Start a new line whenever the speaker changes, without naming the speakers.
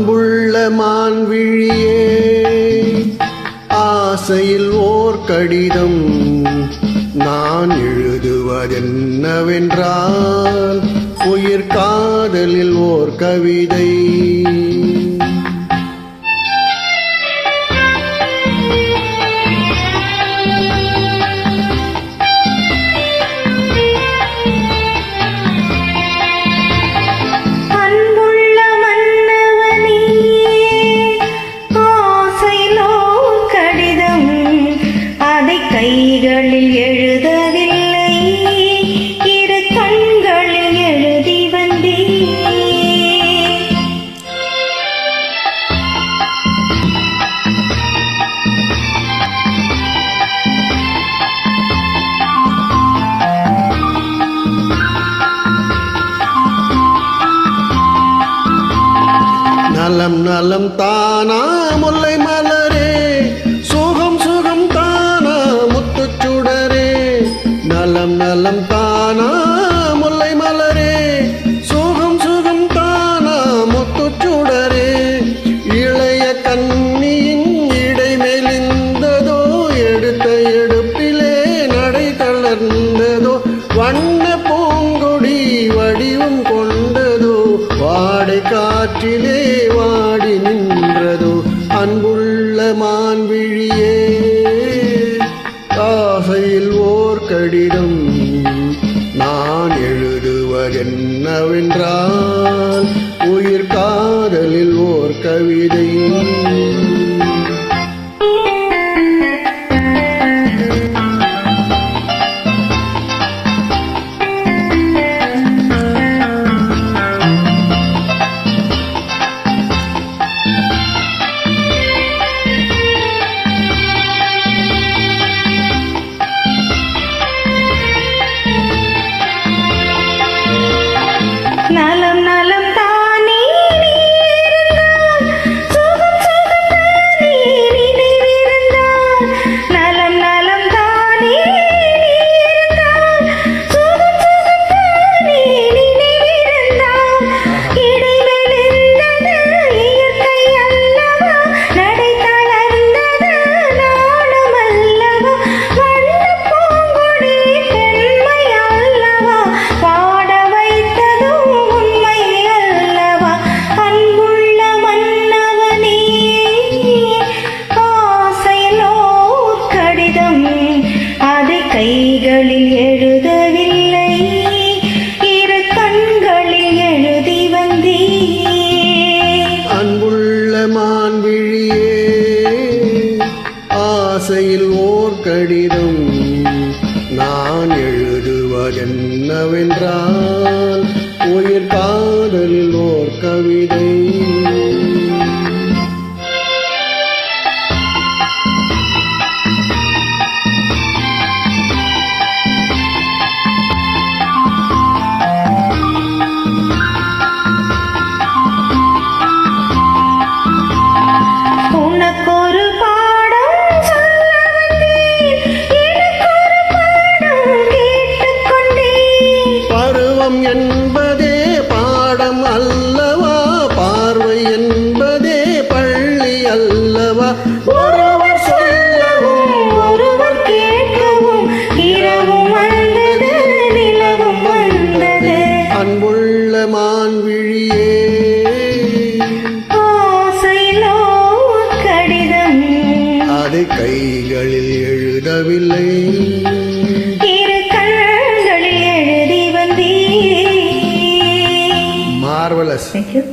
அன்புள்ள மான்விழியே, ஆசையில் ஓர் கடிதம் நான் எழுதுவதென்னவென்றால், உயிர் காதலில் ஓர் கவிதை.
கைகளில் எழுதவில்லை, இரு கண்களில் எழுதி வந்தேன்.
நலம் நலம் தானா முல்லை மலரே, சுகம் சுகம் தானா முத்துச்சுடரே. நலம் நலம் தானா முல்லை மலரே, சுகம் சுகம் தானா முத்துச்சுடரே. இளைய கண்ணியின் இடை மெலிந்ததோ, எடுத்த எடுப்பிலே நடை தளர்ந்ததோ. வண்ண பூங்கொடி வடிவம் கொண்டதோ, வாடை காற்றிலே வாடி நின்றதோ. அன்புள்ள மான்விழியே, ஆசையில் ஓர் கடிதம் நான் எழுதுவதென்னவென்றால், உயிர் காதலில் ஓர் கவிதை.
நலம் நலம் தானே இருந்தால், சுகம் சுகம் தானே நினைவிருந்தால். நலம் நலம் தானே இருந்தால், சுகம் சுகம் தானே நினைவிருந்தால். இடைவெளிந்தது இயற்கை அல்லவா, நடை தளர்ந்தது நாணம் அல்லவா. வண்ண பூங்கொடி பெண்மை அல்லவா, பாட வைத்ததோ உண்மை அல்லவா. அன்புள்ள மன்னவனே, ஆசையில் ஓர் கடிதம் அதை கைகளில் எழுதவில்லை, இரு கண்களில் எழுதி வந்தேன்.
அன்புள்ள மான்விழியே, ஆசையில் ஓர் கடிதம் நான் எழுதுவதென்னவென்றால், உயிர் காதலில் ஓர் கவிதை.
உனக்கொரு பாடம் சொல்ல வந்தேன், எனக்கொரு பாடம் கேட்டுக்கொண்டேன்.
பருவம் என்பதே பாடம் அல்லவா, பார்வை என்பதே பள்ளி அல்லவா. ஒருவர் சொல்லவும்
ஒருவர் கேட்கவும், இரவும் வந்தது நிலவும் வந்தது.
அன்புள்ள மான்விழியே,
ஆசையில் ஓர் கடிதம்
அதை கைகளில் எழுதவில்லை,
இரு கண்களில் எழுதி வந்தேன்.
மார்வலஸ்.
Thank you.